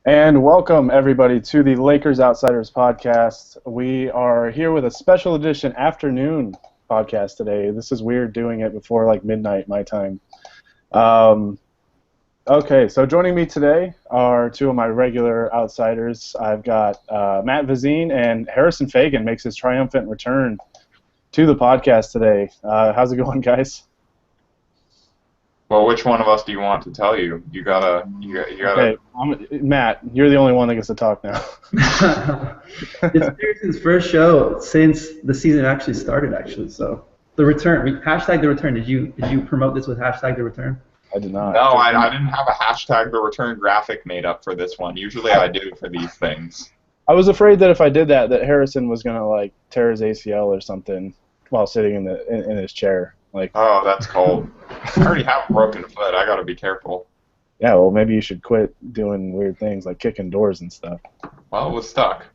And welcome, everybody, to the Lakers Outsiders podcast. We are here with a special edition afternoon podcast today. This is weird doing it before like midnight my time. Um, okay, so joining me today are two of my regular outsiders. I've got Matt Vizine and Harrison Fagan makes his triumphant return to the podcast today. How's it going, guys? Well, which one of us do you want to tell you? You gotta. Okay, Matt, you're the only one that gets to talk now. It's Pearson's first show since the season actually started. So the return, hashtag the return. Did you promote this with hashtag the return? I did not. No, I didn't have a hashtag the return graphic made up for this one. Usually I do for these things. I was afraid that if I did that Harrison was gonna like tear his ACL or something while sitting in his chair. Like, oh, that's cold. I already have a broken foot. I gotta be careful. Yeah, well, maybe you should quit doing weird things like kicking doors and stuff. Well, it was stuck.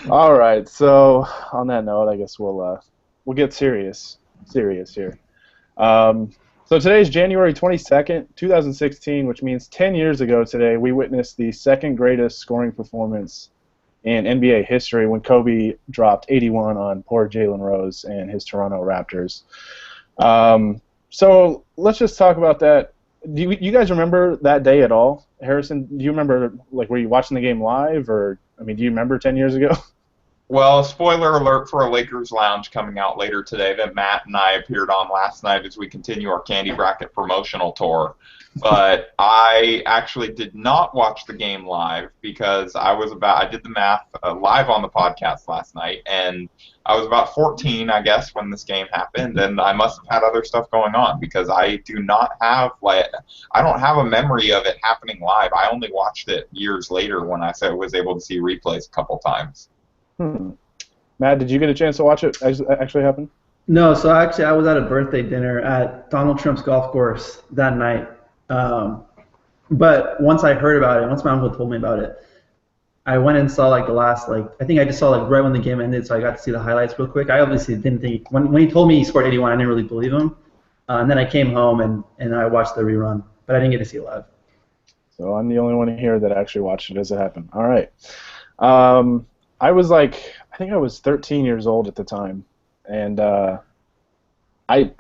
All right. So on that note, I guess we'll get serious here. So today is January 22nd, 2016, which means 10 years ago today we witnessed the second greatest scoring performance in NBA history when Kobe dropped 81 on poor Jalen Rose and his Toronto Raptors. So let's just talk about that. Do you guys remember that day at all? Harrison, do you remember, like, were you watching the game live, or, I mean, do you remember 10 years ago? Well, spoiler alert for a Lakers Lounge coming out later today that Matt and I appeared on last night as we continue our Candy Bracket promotional tour. But I actually did not watch the game live because I did the math live on the podcast last night, and I was about 14, I guess, when this game happened, and I must have had other stuff going on because I don't have a memory of it happening live. I only watched it years later when I was able to see replays a couple times. Matt, did you get a chance to watch it actually happen? No, so actually I was at a birthday dinner at Donald Trump's golf course that night. But once I heard about it, once my uncle told me about it, I went and saw like the last, like, I think I just saw like right when the game ended, so I got to see the highlights real quick. I obviously didn't think, when he told me he scored 81, I didn't really believe him. And then I came home and I watched the rerun, but I didn't get to see it live. So I'm the only one here that actually watched it as it happened. All right. I think I was 13 years old at the time, and I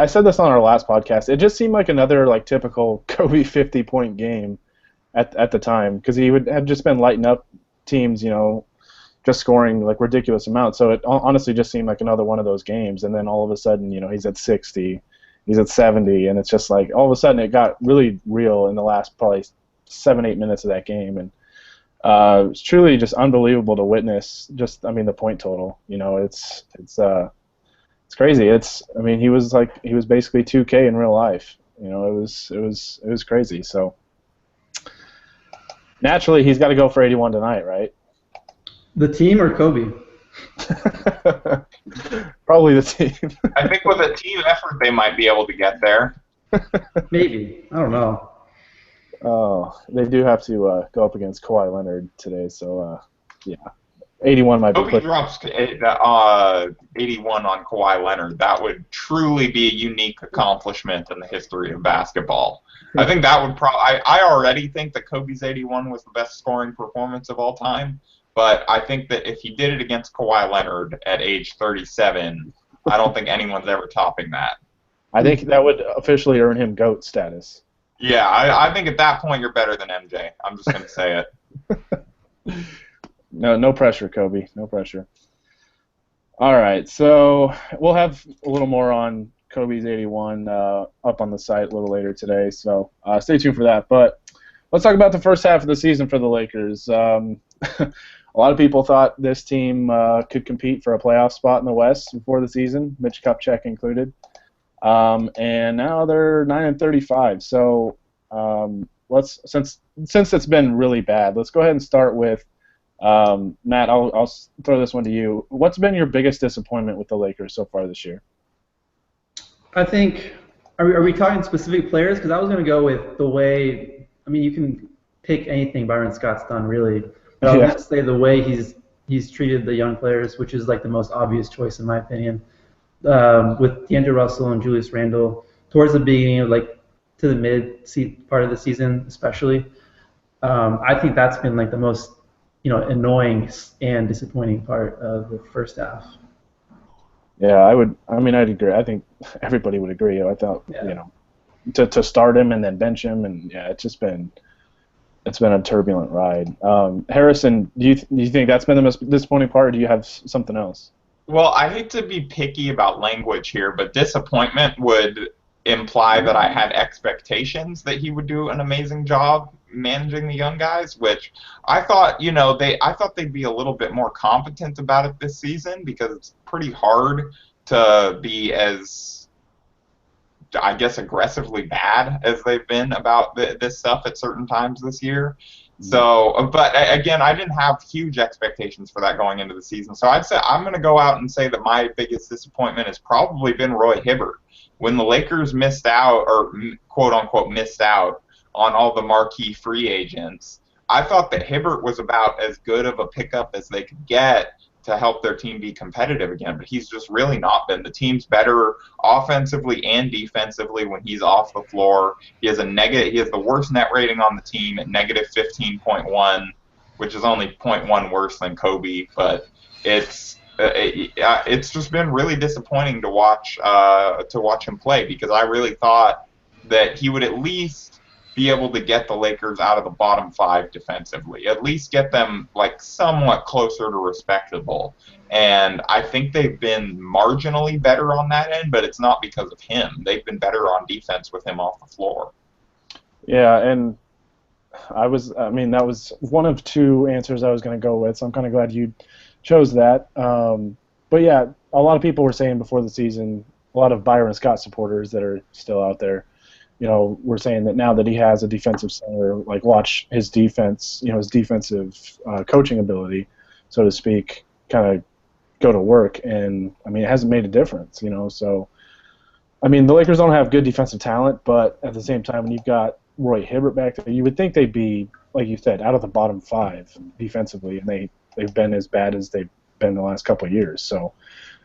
said this on our last podcast. It just seemed like another like typical Kobe 50-point game at the time, because he would have just been lighting up teams, just scoring like ridiculous amounts. So it honestly just seemed like another one of those games. And then all of a sudden, he's at 60, he's at 70, and it's just like all of a sudden it got really real in the last probably 7-8 minutes of that game. And it's truly just unbelievable to witness. The point total. It's crazy. He was basically 2K in real life. It was crazy. So naturally, he's got to go for 81 tonight, right? The team or Kobe? Probably the team. I think with a team effort, they might be able to get there. Maybe. I don't know. Oh, they do have to go up against Kawhi Leonard today, so yeah, 81 might be Kobe quick. drops 81 on Kawhi Leonard. That would truly be a unique accomplishment in the history of basketball. I think that would I already think that Kobe's 81 was the best scoring performance of all time, but I think that if he did it against Kawhi Leonard at age 37, I don't think anyone's ever topping that. I think that would officially earn him GOAT status. Yeah, I think at that point you're better than MJ. I'm just going to say it. No pressure, Kobe. No pressure. All right, so we'll have a little more on Kobe's 81 up on the site a little later today, so stay tuned for that. But let's talk about the first half of the season for the Lakers. A lot of people thought this team could compete for a playoff spot in the West before the season, Mitch Kupchak included. And now they're 9-35. So since it's been really bad, let's go ahead and start with Matt. I'll throw this one to you. What's been your biggest disappointment with the Lakers so far this year? I think, are we talking specific players? Because I was going to go with the way, you can pick anything Byron Scott's done, really. But I was going to say the way he's treated the young players, which is like the most obvious choice in my opinion. With D'Angelo Russell and Julius Randle, towards the beginning of to the part of the season, especially. I think that's been like the most, annoying and disappointing part of the first half. Yeah, I would. I mean, I'd agree. I think everybody would agree. I thought, to start him and then bench him, and yeah, it's been a turbulent ride. Harrison, do you think that's been the most disappointing part, or do you have something else? Well, I hate to be picky about language here, but disappointment would imply that I had expectations that he would do an amazing job managing the young guys, which I thought, I thought they'd be a little bit more competent about it this season because it's pretty hard to be as, I guess, aggressively bad as they've been about this stuff at certain times this year. So, but again, I didn't have huge expectations for that going into the season. So I'd say I'm going to go out and say that my biggest disappointment has probably been Roy Hibbert. When the Lakers missed out, or quote unquote missed out, on all the marquee free agents, I thought that Hibbert was about as good of a pickup as they could get to help their team be competitive again, but he's just really not been. The team's better offensively and defensively when he's off the floor. He has the worst net rating on the team at negative 15.1, which is only 0.1 worse than Kobe, but it's just been really disappointing to watch him play, because I really thought that he would at least be able to get the Lakers out of the bottom 5 defensively, at least get them like somewhat closer to respectable. And I think they've been marginally better on that end, but it's not because of him. They've been better on defense with him off the floor. Yeah, and that was one of 2 answers I was going to go with, so I'm kind of glad you chose that. But yeah, a lot of people were saying before the season, a lot of Byron Scott supporters that are still out there, we're saying that now that he has a defensive center, like, watch his defense, his defensive coaching ability, so to speak, kind of go to work. And, I mean, it hasn't made a difference, So, I mean, the Lakers don't have good defensive talent, but at the same time, when you've got Roy Hibbert back there, you would think they'd be, like you said, out of the bottom 5 defensively, and they've been as bad as they've been the last couple of years. So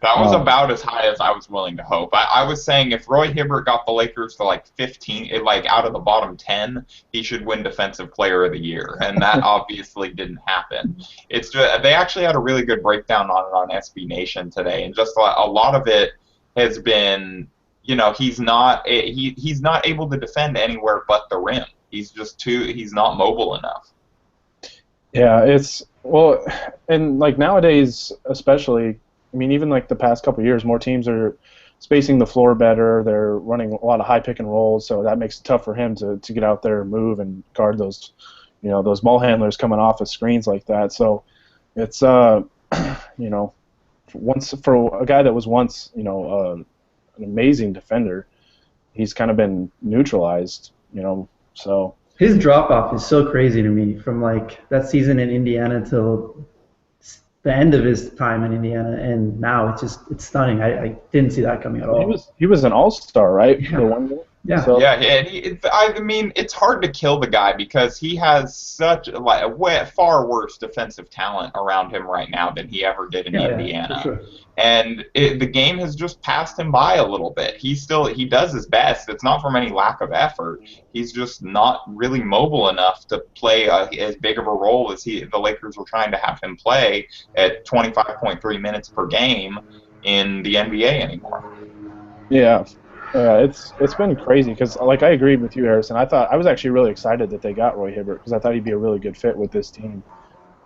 that was about as high as I was willing to hope. I was saying if Roy Hibbert got the Lakers to like 15, like out of the bottom 10, he should win Defensive Player of the Year, and that obviously didn't happen. It's just, they actually had a really good breakdown on it on SB Nation today, and just a lot of it has been, he's not able to defend anywhere but the rim. He's not mobile enough. Yeah, and like nowadays especially, I mean, even like the past couple of years, more teams are spacing the floor better. They're running a lot of high pick and rolls, so that makes it tough for him to get out there and move and guard those, those ball handlers coming off of screens like that. So it's, once for a guy that was once, an amazing defender, he's kind of been neutralized, so. His drop-off is so crazy to me, from like that season in Indiana till the end of his time in Indiana, and now it's stunning. I didn't see that coming at all. He was an all-star, right? Yeah. The one year? Yeah. So. Yeah, and I mean, it's hard to kill the guy because he has such far worse defensive talent around him right now than he ever did in Indiana. Yeah, for sure. And the game has just passed him by a little bit. He does his best. It's not from any lack of effort. He's just not really mobile enough to play as big of a role as the Lakers were trying to have him play at 25.3 minutes per game in the NBA anymore. Yeah. It's been crazy because, like, I agreed with you, Harrison. I was actually really excited that they got Roy Hibbert because I thought he'd be a really good fit with this team.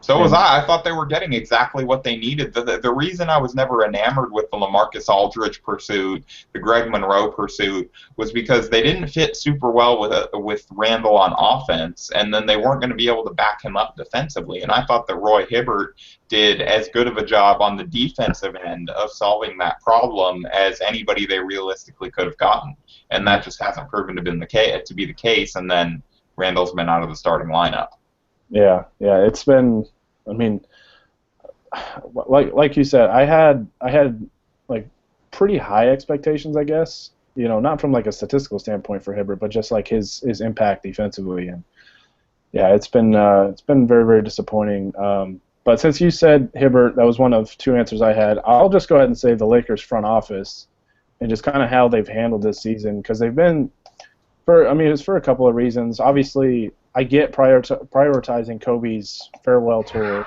So was I. I thought they were getting exactly what they needed. The reason I was never enamored with the LaMarcus Aldridge pursuit, the Greg Monroe pursuit, was because they didn't fit super well with Randle on offense, and then they weren't going to be able to back him up defensively. And I thought that Roy Hibbert did as good of a job on the defensive end of solving that problem as anybody they realistically could have gotten. And that just hasn't proven to be the case. And then Randle's been out of the starting lineup. Yeah, it's been. I mean, like you said, I had like pretty high expectations, I guess. Not from like a statistical standpoint for Hibbert, but just like his impact defensively, and yeah, it's been very, very disappointing. But since you said Hibbert, that was one of 2 answers I had. I'll just go ahead and say the Lakers front office and just kind of how they've handled this season, because they've been It's for a couple of reasons. Obviously, I get prioritizing Kobe's farewell tour,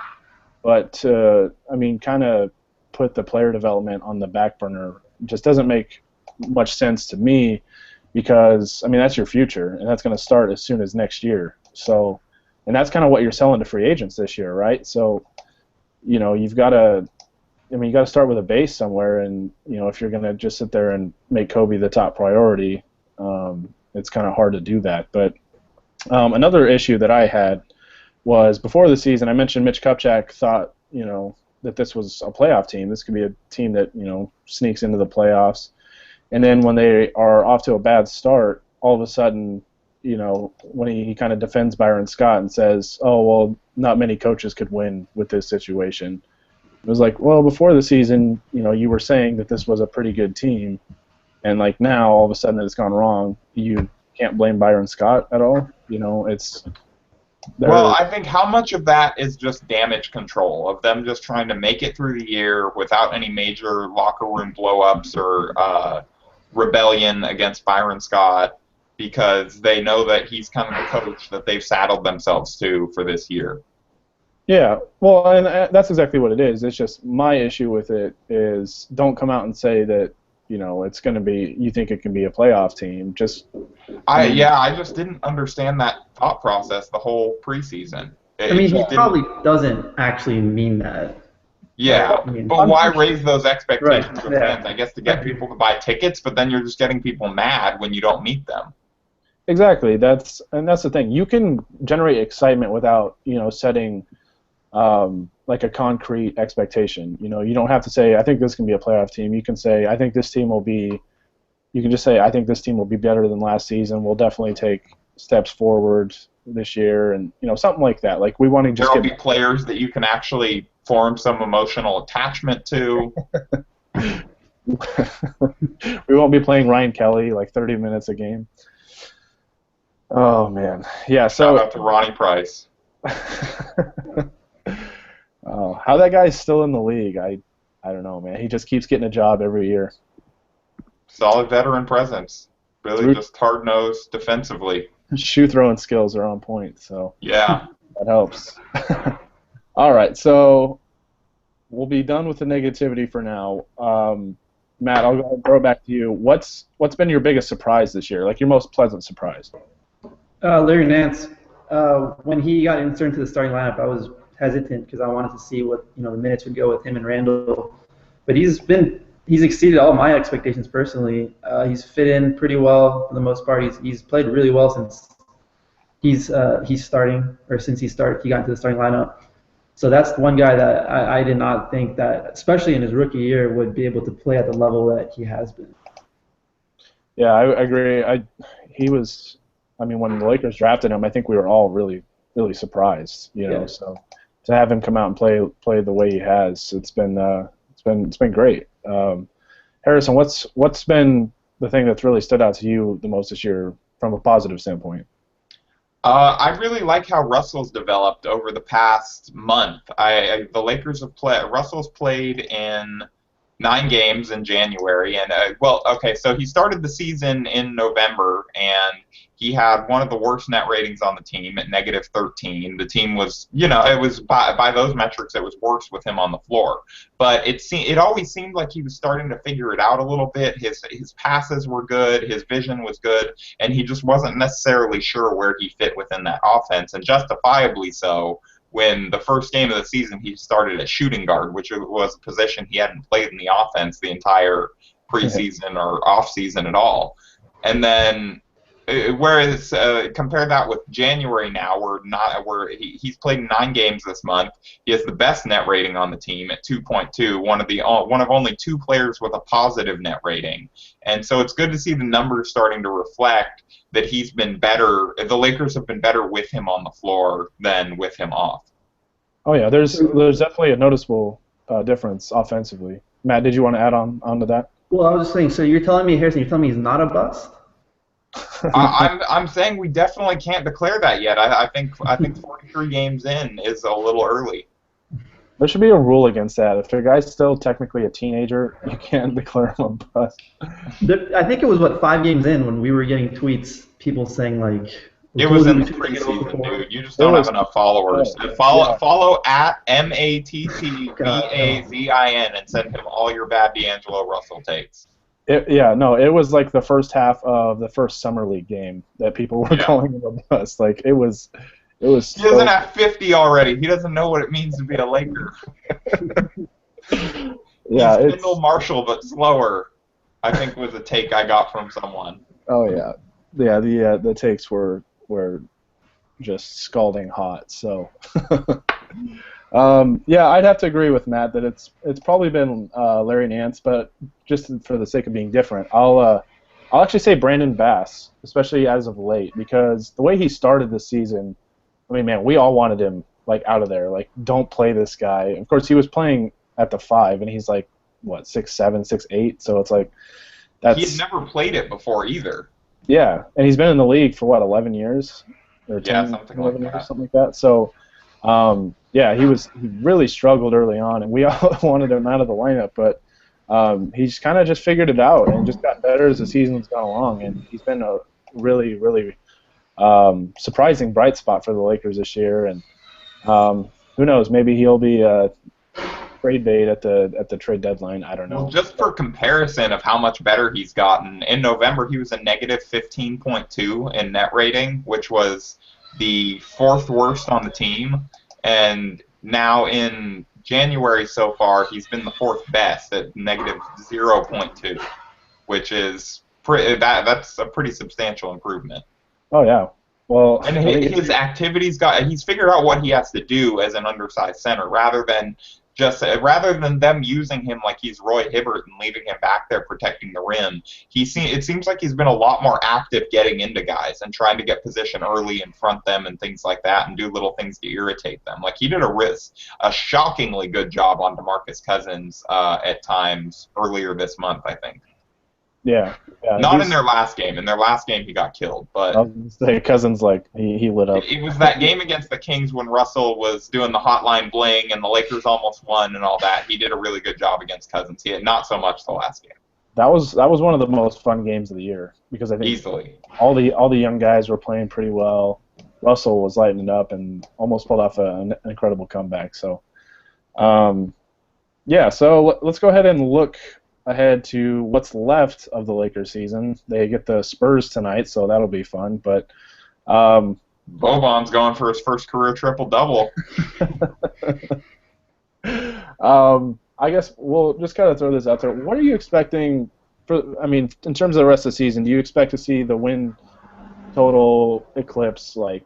but kind of put the player development on the back burner just doesn't make much sense to me because that's your future, and that's going to start as soon as next year. So, and that's kind of what you're selling to free agents this year, right? So, you've got to. You got to start with a base somewhere, and if you're going to just sit there and make Kobe the top priority, it's kind of hard to do that. But another issue that I had was before the season, I mentioned Mitch Kupchak thought, that this was a playoff team. This could be a team that, sneaks into the playoffs. And then when they are off to a bad start, all of a sudden, when he kind of defends Byron Scott and says, oh, well, not many coaches could win with this situation. It was like, well, before the season, you were saying that this was a pretty good team. And like now, all of a sudden that it's gone wrong, you can't blame Byron Scott at all. Well, I think how much of that is just damage control, of them just trying to make it through the year without any major locker room blow-ups or rebellion against Byron Scott, because they know that he's kind of the coach that they've saddled themselves to for this year. Yeah, well, and that's exactly what it is. It's just my issue with it is don't come out and say that, it's going to be, you think it can be a playoff team. I just didn't understand that thought process the whole preseason. He probably doesn't actually mean that. Yeah, but why raise those expectations Right, with fans? I guess to get people to buy tickets, but then you're just getting people mad when you don't meet them. Exactly. That's the thing. You can generate excitement without, setting like a concrete expectation. You don't have to say, I think this can be a playoff team. You can say, I think this team will be. You can just say, I think this team will be better than last season. We'll definitely take steps forward this year, and something like that. Like we want to just. There'll be players that you can actually form some emotional attachment to. We won't be playing Ryan Kelly like 30 minutes a game. Oh man, yeah. So shout out to Ronnie Price. Oh, how that guy's still in the league, I don't know, man. He just keeps getting a job every year. Solid veteran presence. Really just hard-nosed defensively. Shoe throwing skills are on point, so yeah, that helps. All right, so we'll be done with the negativity for now. Matt, I'll go ahead and throw it back to you. What's been your biggest surprise this year? Like your most pleasant surprise? Larry Nance. When he got inserted into the starting lineup, I was hesitant because I wanted to see what the minutes would go with him and Randle. But he's exceeded all my expectations personally. He's fit in pretty well for the most part. He's played really well since he's starting, or since he got into the starting lineup. So that's one guy that I did not think that, especially in his rookie year, would be able to play at the level that he has been. Yeah, I agree. He was. When the Lakers drafted him, I think we were all really, really surprised. So to have him come out and play the way he has, it's been great. Harrison, what's been the thing that's really stood out to you the most this year from a positive standpoint? I really like how Russell's developed over the past month. The Lakers have Russell's played in 9 games in January, and so he started the season in November, and he had one of the worst net ratings on the team at -13. The team was, it was by those metrics, it was worse with him on the floor. But it always seemed like he was starting to figure it out a little bit. His passes were good, his vision was good, and he just wasn't necessarily sure where he fit within that offense, and justifiably so. When the first game of the season he started at shooting guard, which was a position he hadn't played in the offense the entire preseason or off-season at all. And then, whereas compare that with January now, where he's played 9 games this month. He has the best net rating on the team at 2.2, one of only 2 players with a positive net rating. And so it's good to see the numbers starting to reflect that he's been better. The Lakers have been better with him on the floor than with him off. Oh yeah, there's definitely a noticeable difference offensively. Matt, did you want to add on to that? Well, I was just saying. So you're telling me, Harrison, he's not a bust? I'm saying we definitely can't declare that yet. I think 43 games in is a little early. There should be a rule against that. If a guy's still technically a teenager, you can't declare him a bust. I think it was, 5 games in when we were getting tweets, people saying, like, It was in the preseason, dude. You just don't have enough followers. Follow at MATTVAZIN and send him all your bad D'Angelo Russell takes. It was like the first half of the first summer league game that people were calling him a bust. Like it was. He doesn't have 50 already. He doesn't know what it means to be a Laker. Yeah, he's Kendall Marshall, but slower. I think was a take I got from someone. Oh yeah. The takes were just scalding hot. So, I'd have to agree with Matt that it's probably been Larry Nance, but just for the sake of being different, I'll actually say Brandon Bass, especially as of late, because the way he started this season, I mean, man, we all wanted him like out of there. Like, don't play this guy. Of course, he was playing at the 5, and he's like what 6'7", 6'8", so it's like that's. He had never played it before either. Yeah, and he's been in the league for what 11 years, or 10, something 11 like years, that. something like that. So, he really struggled early on, and we all wanted him out of the lineup, but he's kind of just figured it out and just got better as the season's gone along, and he's been a really, really surprising bright spot for the Lakers this year. And who knows, maybe he'll be trade bait at the trade deadline. I don't know. Well, just for comparison of how much better he's gotten, in November he was a negative 15.2 in net rating, which was the 4th worst on the team, and now in January so far he's been the 4th best at negative 0.2, which is that's a pretty substantial improvement. Oh yeah. Well, and his activities he's figured out what he has to do as an undersized center rather than them using him like he's Roy Hibbert and leaving him back there protecting the rim. It seems like he's been a lot more active getting into guys and trying to get position early and front them and things like that and do little things to irritate them. Like he did a shockingly good job on DeMarcus Cousins at times earlier this month, I think. Yeah. Not in their last game. In their last game, he got killed. But I was gonna say Cousins, like he lit up. It was that game against the Kings when Russell was doing the hotline bling and the Lakers almost won and all that. He did a really good job against Cousins. He had not so much the last game. That was one of the most fun games of the year because I think easily all the young guys were playing pretty well. Russell was lighting it up and almost pulled off an incredible comeback. So, so let's go ahead and look ahead to what's left of the Lakers season. They get the Spurs tonight, so that'll be fun. But Boban's going for his first career triple-double. I guess we'll just kind of throw this out there. What are you expecting in terms of the rest of the season? Do you expect to see the win total eclipse like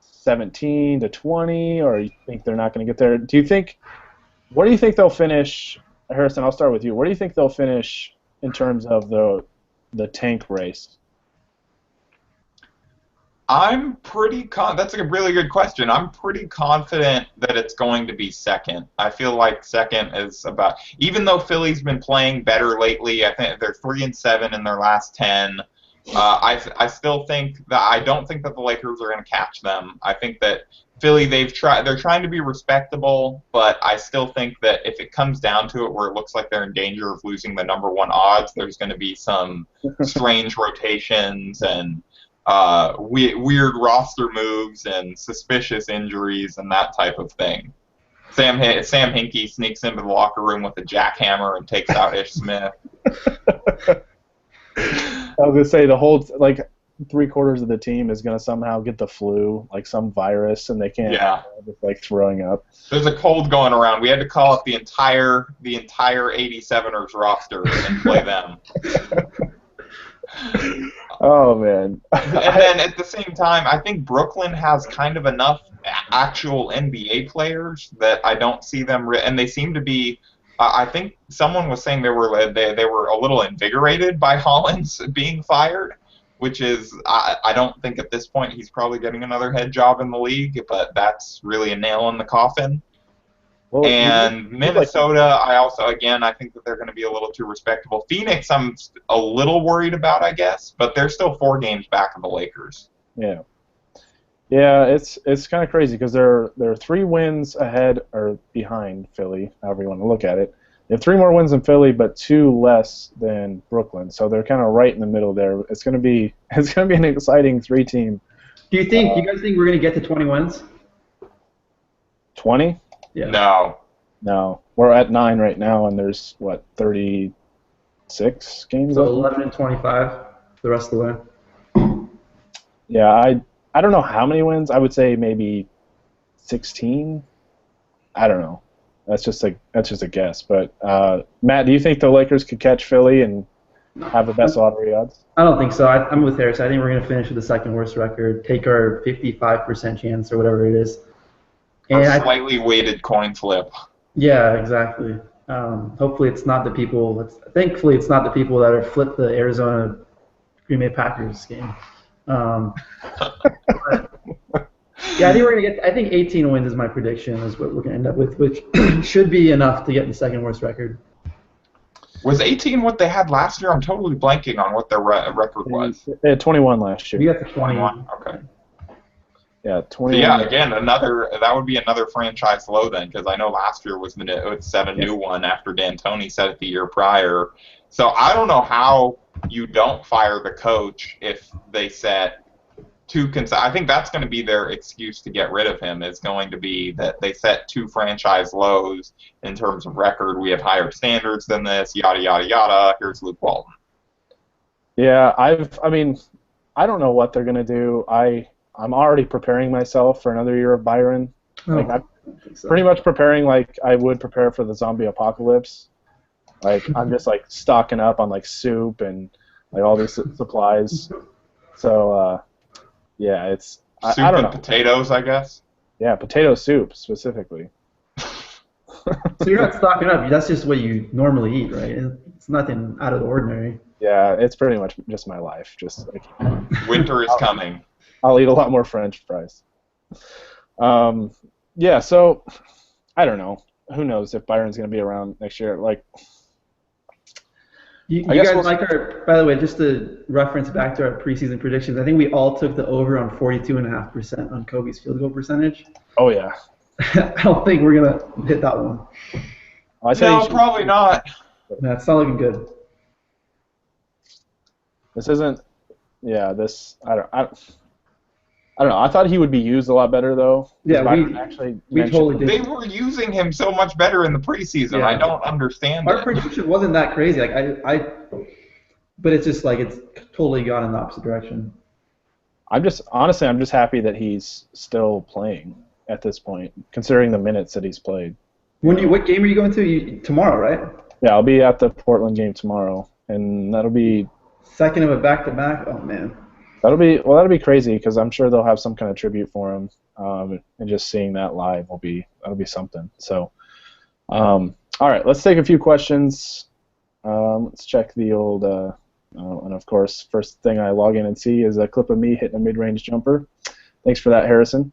17 to 20, or you think they're not going to get there? Where do you think they'll finish? Harrison, I'll start with you. Where do you think they'll finish in terms of the tank race? That's a really good question. I'm pretty confident that it's going to be second. I feel like second is about, even though Philly's been playing better lately, I think they're 3-7 in their last 10. I still think that I don't think that the Lakers are going to catch them. I think that Philly, they're trying to be respectable, but I still think that if it comes down to it where it looks like they're in danger of losing the number 1 odds, there's going to be some strange rotations and weird roster moves and suspicious injuries and that type of thing. Sam Hinkie sneaks into the locker room with a jackhammer and takes out Ish Smith. I was gonna say the whole 3/4 of the team is gonna somehow get the flu, like some virus, and they can't. Yeah. Just throwing up. There's a cold going around. We had to call up the entire 87ers roster and play them. Oh man. And then at the same time, I think Brooklyn has kind of enough actual NBA players that I don't see them, and they seem to be. I think someone was saying they were a little invigorated by Hollins being fired, which is I don't think at this point he's probably getting another head job in the league, but that's really a nail in the coffin. Well, and Minnesota, I think that they're going to be a little too respectable. Phoenix, I'm a little worried about, I guess, but they're still 4 games back of the Lakers. Yeah. Yeah, it's kind of crazy because they're 3 wins ahead or behind Philly, however you want to look at it. They have 3 more wins than Philly, but 2 less than Brooklyn. So they're kind of right in the middle there. It's gonna be it's gonna be an exciting 3-team. Do you guys think we're gonna get to 20 wins? 20? Yeah. No. No, we're at 9 right now, and there's what 36 games So left? 11 and 25 the rest of the way. Yeah, I don't know how many wins. I would say maybe 16. I don't know. That's just a guess. But Matt, do you think the Lakers could catch Philly and have the best lottery odds? I don't think so. I'm with Harris. I think we're going to finish with the second worst record, take our 55% chance or whatever it is. A And slightly weighted coin flip. yeah, exactly. Hopefully it's not the people. Thankfully it's not the people that are flipped the Arizona Green Bay Packers game. But, yeah, I think we're gonna get. I think 18 wins is my prediction. Is what we're gonna end up with, which should be enough to get the second worst record. Was 18 what they had last year? I'm totally blanking on what their record was. They had 21 last year. We got the 21. Okay. Yeah, So 21. yeah, again, that would be another franchise low then, because I know last year was the 7-1 after D'Antoni said it the year prior. So I don't know how you don't fire the coach if they set I think that's going to be their excuse to get rid of him. Is going to be that they set 2 franchise lows in terms of record. We have higher standards than this. Yada yada yada. Here's Luke Walton. Yeah, I don't know what they're gonna do. I'm already preparing myself for another year of Byron. I'm pretty much preparing like I would prepare for the zombie apocalypse. Like I'm just like stocking up on like soup and like all these supplies. So yeah, it's Soup I don't and know. potatoes, I guess. Yeah, potato soup specifically. So you're not stocking up. That's just what you normally eat, right? It's nothing out of the ordinary. Yeah, it's pretty much just my life. Just like Winter is coming. I'll eat a lot more French fries. Yeah, so I don't know. Who knows if Byron's going to be around next year? Like, You I guess guys we'll- like our, by the way, just to reference back to our preseason predictions, I think we all took the over on 42.5% on Kobe's field goal percentage. oh yeah, I don't think we're going to hit that one. I tell No, you, probably not. No, it's not looking good. this isn't. Yeah, this I don't know. I thought he would be used a lot better though. Yeah, Byron actually we mentioned- totally did. They were using him so much better in the preseason. Yeah. I don't understand Our it. prediction wasn't that crazy. Like but it's just like it's totally gone in the opposite direction. I'm just happy that he's still playing at this point, considering the minutes that he's played. What game are you going to? Tomorrow, right? Yeah, I'll be at the Portland game tomorrow, and that'll be Second of a back-to-back. Oh man. that'll be crazy because I'm sure they'll have some kind of tribute for him, and just seeing that live that'll be something. So, all right, let's take a few questions. Let's check the old. And of course, first thing I log in and see is a clip of me hitting a mid-range jumper. Thanks for that, Harrison.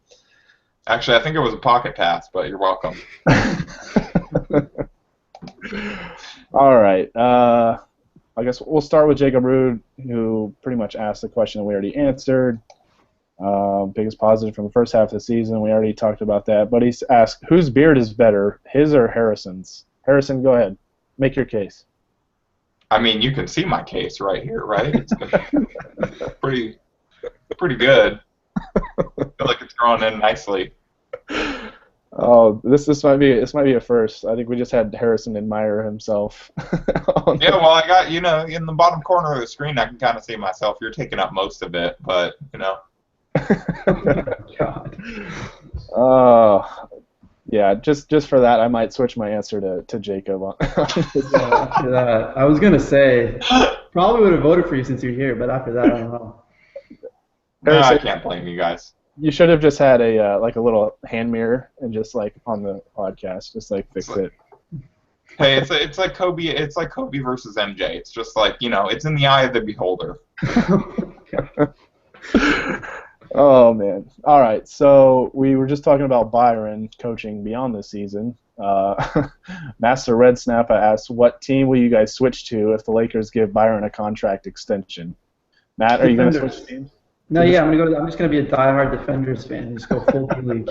Actually, I think it was a pocket pass, but you're welcome. All right. I guess we'll start with Jacob Rude, who pretty much asked the question that we already answered. Biggest positive from the first half of the season. We already talked about that. But he's asked, whose beard is better, his or Harrison's? Harrison, go ahead. Make your case. I mean, you can see my case right here, right? It's pretty good. I feel like it's growing in nicely. Oh, this might be a first. I think we just had Harrison admire himself. Yeah, well, I got, in the bottom corner of the screen, I can kind of see myself. You're taking up most of it, but, God. Yeah, just for that, I might switch my answer to Jacob. After that, I was gonna say probably would have voted for you since you're here, but after that, I don't know. No, I can't blame you guys. You should have just had a little hand mirror and just like on the podcast, just like fix it. Hey, it's like Kobe. It's like Kobe versus MJ. It's just like it's in the eye of the beholder. Oh man! All right, so we were just talking about Byron coaching beyond this season. Master Red Snappa asks, "What team will you guys switch to if the Lakers give Byron a contract extension?" Matt, are you going to switch teams? No, yeah, I'm just gonna be a diehard Defenders fan and just go full D League.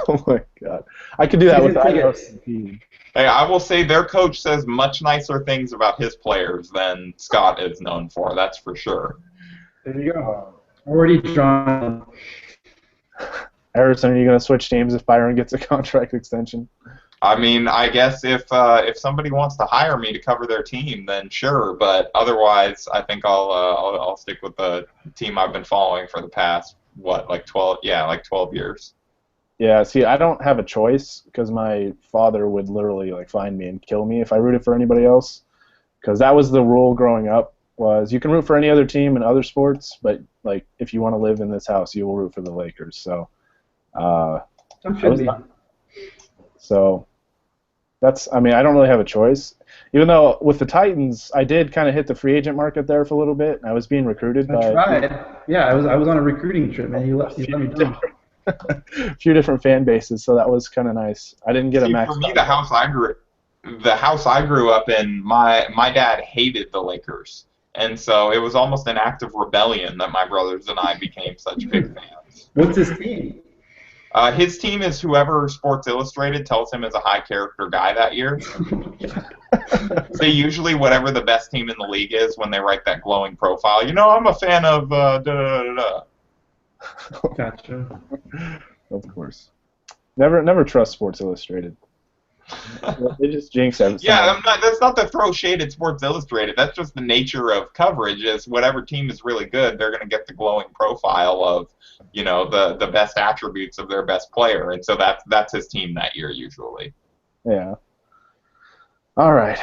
Oh my God, I could do that with Tickets. IOCP. Hey, I will say their coach says much nicer things about his players than Scott is known for. That's for sure. There you go. Already drawn. Harrison, are you going to switch teams if Byron gets a contract extension? I mean, I guess if somebody wants to hire me to cover their team, then sure. But otherwise, I think I'll stick with the team I've been following for the past like 12 years. Yeah, see, I don't have a choice because my father would literally like find me and kill me if I rooted for anybody else. Because that was the rule growing up, was you can root for any other team in other sports, but like if you want to live in this house, you will root for the Lakers. So, so that's, I mean, I don't really have a choice. Even though with the Titans, I did kind of hit the free agent market there for a little bit. And I was being recruited by. That's right. Yeah, I was on a recruiting trip, man. He let me down. A few different fan bases, so that was kind of nice. I didn't get a max. For me, the house I grew up in, my dad hated the Lakers, and so it was almost an act of rebellion that my brothers and I became such big fans. What's his team? His team is whoever Sports Illustrated tells him is a high character guy that year. So usually whatever the best team in the league is when they write that glowing profile. You know, I'm a fan of da-da-da-da. Gotcha. Of course. Never trust Sports Illustrated. They just jinx everything. Yeah, that's not to throw shade at Sports Illustrated. That's just the nature of coverage. Is whatever team is really good, they're going to get the glowing profile of, you know, the best attributes of their best player, and so that's his team that year usually. Yeah. All right.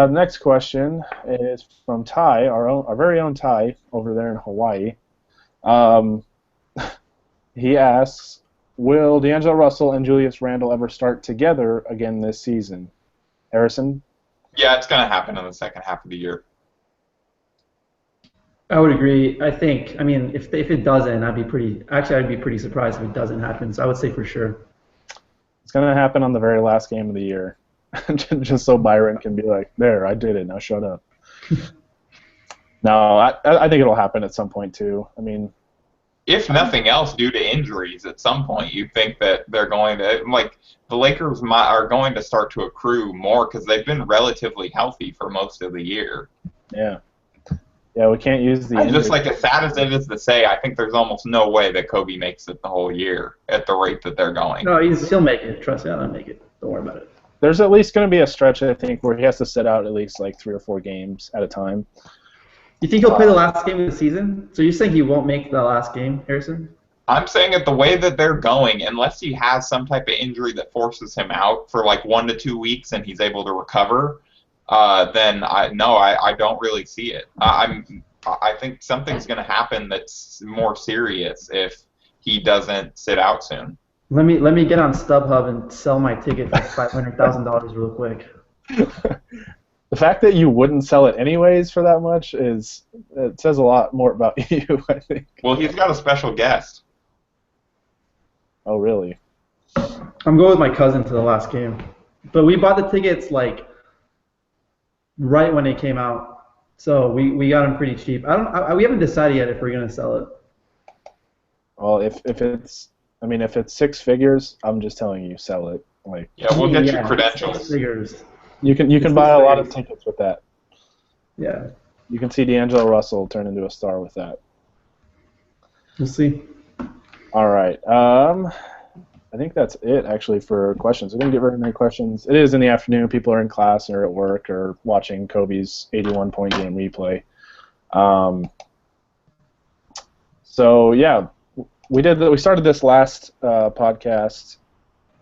Next question is from Ty, our very own Ty over there in Hawaii. He asks, will D'Angelo Russell and Julius Randle ever start together again this season? Harrison? Yeah, it's going to happen in the second half of the year. I would agree. I mean, if it doesn't, I'd be pretty surprised if it doesn't happen. So I would say for sure. It's going to happen on the very last game of the year. Just so Byron can be like, there, I did it, now shut up. No, I think it'll happen at some point too. I mean, if nothing else, due to injuries at some point, you think that they're going to, like, the Lakers are going to start to accrue more because they've been relatively healthy for most of the year. Yeah. Yeah, we can't use the Just like as sad as it is to say, I think there's almost no way that Kobe makes it the whole year at the rate that they're going. No, he'll make it. Trust me, I'll make it. Don't worry about it. There's at least going to be a stretch, I think, where he has to sit out at least like 3 or 4 games at a time. You think he'll play the last game of the season? So you're saying he won't make the last game, Harrison? I'm saying at the way that they're going, unless he has some type of injury that forces him out for like 1 to 2 weeks and he's able to recover, then I don't really see it. I think something's going to happen that's more serious if he doesn't sit out soon. Let me get on StubHub and sell my ticket for $500,000 real quick. The fact that you wouldn't sell it anyways for that much it says a lot more about you, I think. Well, he's got a special guest. Oh, really? I'm going with my cousin to the last game. But we bought the tickets like right when they came out. So we got them pretty cheap. We haven't decided yet if we're going to sell it. Well, if it's 6 figures, I'm just telling you, sell it. Like, yeah, we'll get you credentials. 6 figures. You can buy a lot of tickets with that. Yeah. You can see D'Angelo Russell turn into a star with that. We'll see. All right. I think that's it, actually, for questions. We didn't get very many questions. It is in the afternoon. People are in class or at work or watching Kobe's 81-point game replay. So, yeah, we started this last podcast.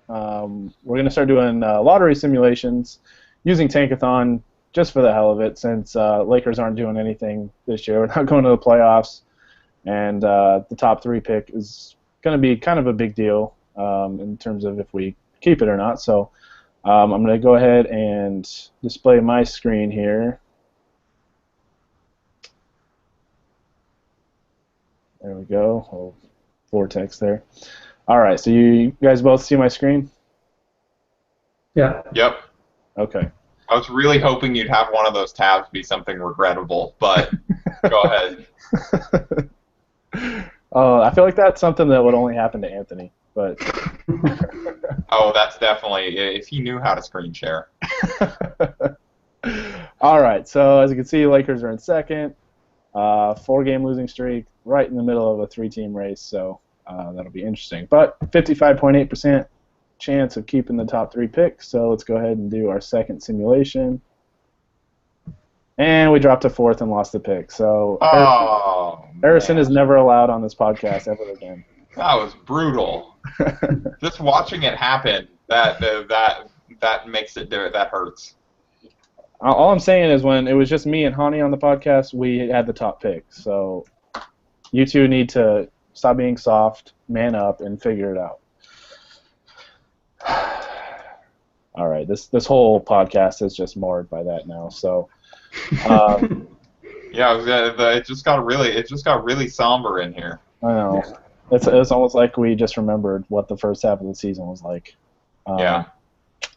We're going to start doing lottery simulations using Tankathon just for the hell of it, since Lakers aren't doing anything this year. We're not going to the playoffs, and the top 3 pick is going to be kind of a big deal in terms of if we keep it or not. So I'm going to go ahead and display my screen here. There we go. Oh, vortex there. All right, so you guys both see my screen? Yeah. Yep. Okay. I was really hoping you'd have one of those tabs be something regrettable, but Go ahead. I feel like that's something that would only happen to Anthony, but. Oh, that's definitely if he knew how to screen share. All right, so as you can see, Lakers are in second, 4-game losing streak, right in the middle of a 3-team race, so that'll be interesting. But 55.8% chance of keeping the top 3 picks, so let's go ahead and do our second simulation. And we dropped to 4th and lost the pick. So Harrison is never allowed on this podcast ever again. That was brutal. Just watching it happen, that makes it do it. That hurts. All I'm saying is when it was just me and Hani on the podcast, we had the top pick. So you two need to stop being soft, man up, and figure it out. All right, this whole podcast is just marred by that now. So. Yeah, it just got really somber in here. I know. It's almost like we just remembered what the first half of the season was like. Yeah.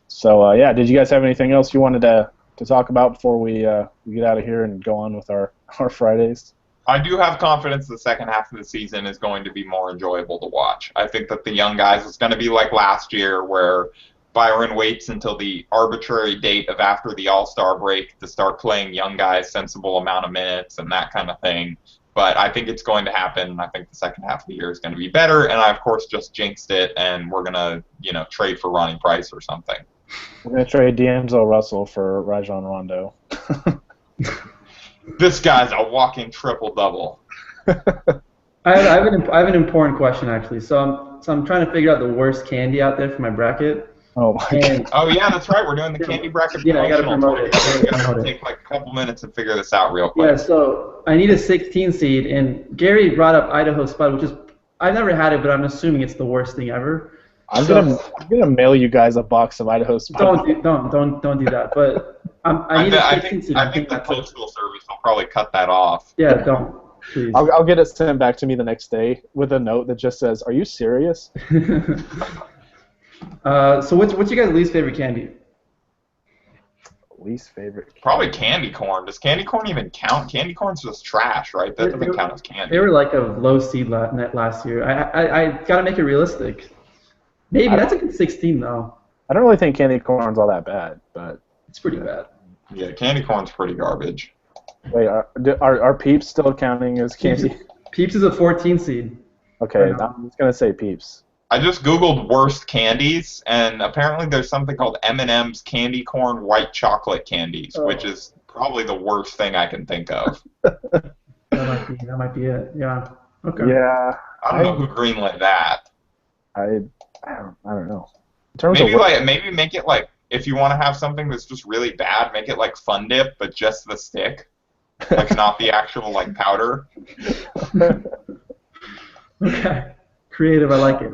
So yeah, did you guys have anything else you wanted to talk about before we get out of here and go on with our Fridays? I do have confidence the second half of the season is going to be more enjoyable to watch. I think that the young guys is going to be like last year where Byron waits until the arbitrary date of after the All-Star break to start playing young guys sensible amount of minutes and that kind of thing. But I think it's going to happen. I think the second half of the year is going to be better. And I, of course, just jinxed it, and we're going to, trade for Ronnie Price or something. We're going to trade D'Angelo Russell for Rajon Rondo. This guy's a walking triple-double. I have an important question, actually. So I'm trying to figure out the worst candy out there for my bracket. Oh my god. Oh yeah, that's right. We're doing the candy bracket. Yeah, I gotta promote it. I gotta take like a couple minutes and figure this out real quick. Yeah, so I need a 16 seed, and Gary brought up Idaho Spud, which is I've never had it, but I'm assuming it's the worst thing ever. I'm gonna mail you guys a box of Idaho Spud. Don't do that. But I need a 16 seed. I think the postal service will probably cut that off. Yeah, don't. Please. I'll get it sent back to me the next day with a note that just says, "Are you serious?" So what's your guys' least favorite candy? Least favorite candy. Probably candy corn. Does candy corn even count? Candy corn's just trash, right? That doesn't count as candy. They were like a low seed net last year. I gotta make it realistic. Maybe that's a good 16 though. I don't really think candy corn's all that bad, but it's pretty bad. Yeah, candy corn's pretty garbage. Wait, are Peeps still counting as candy? Peeps is a 14 seed. Okay, right I'm just gonna say Peeps. I just googled worst candies, and apparently there's something called M&M's candy corn white chocolate candies, which is probably the worst thing I can think of. That might be it. Yeah. Okay. Yeah. I don't know who greenlit that. I don't know. In terms of Maybe make it like, if you want to have something that's just really bad, make it like Fun Dip, but just the stick, like not the actual like powder. Okay. Creative, I like it.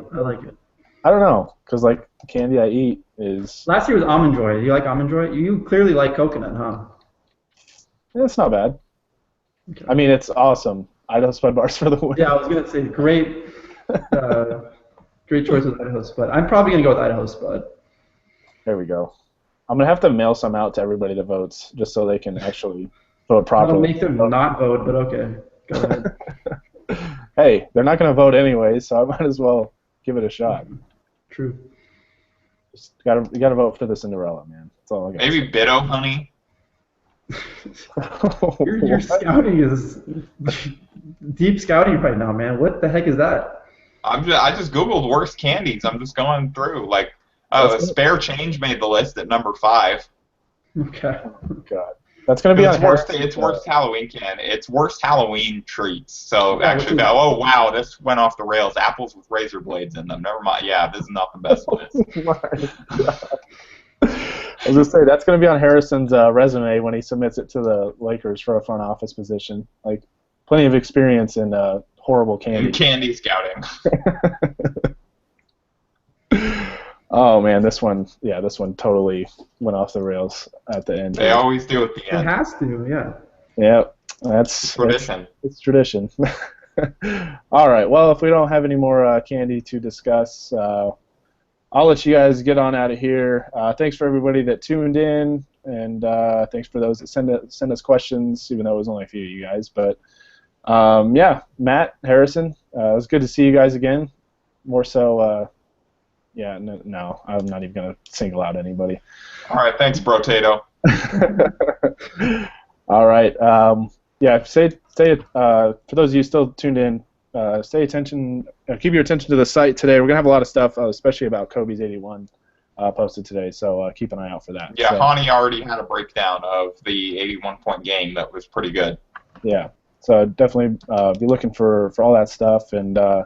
I don't know, because like the candy I eat is. Last year was Almond Joy. Do you like Almond Joy? You clearly like coconut, huh? Yeah, it's not bad. Okay. I mean, it's awesome. Idaho Spud bars for the win. Yeah, I was gonna say great choice with Idaho Spud. I'm probably gonna go with Idaho Spud. There we go. I'm gonna have to mail some out to everybody that votes, just so they can actually vote properly. I'll make them not vote, but okay. Go ahead. Hey, they're not going to vote anyway, so I might as well give it a shot. True. You gotta vote for the Cinderella, man. That's all I got. Maybe Bitto Honey. Your scouting is deep scouting right now, man. What the heck is that? I just googled worst candies. I'm just going through. Like, Spare Change made the list at number 5. Okay. Oh, God. That's going to be on it's worst Halloween candy. It's worst Halloween treats. So actually, oh wow, this went off the rails. Apples with razor blades in them. Never mind. Yeah, this is not the best list. I was going to say, that's going to be on Harrison's resume when he submits it to the Lakers for a front office position. Like, plenty of experience in horrible candy. In candy scouting. Oh man, this one totally went off the rails at the end. They always do at the end. It has to, yeah. Yeah, that's tradition. It's tradition. All right. Well, if we don't have any more candy to discuss, I'll let you guys get on out of here. Thanks for everybody that tuned in. and thanks for those that send us questions, even though it was only a few of you guys. But yeah, Matt, Harrison, it was good to see you guys again. More so, yeah, no, I'm not even gonna single out anybody. All right, thanks, Brotato. All right. Yeah, for those of you still tuned in, keep your attention to the site today. We're going to have a lot of stuff, especially about Kobe's 81, posted today, so keep an eye out for that. Yeah, so, Hani already had a breakdown of the 81-point game that was pretty good. Yeah, so definitely be looking for all that stuff, and I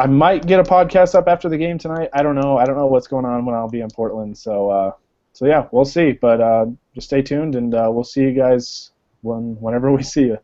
might get a podcast up after the game tonight. I don't know. I don't know what's going on when I'll be in Portland, so yeah, we'll see. But just stay tuned, and we'll see you guys whenever we see you.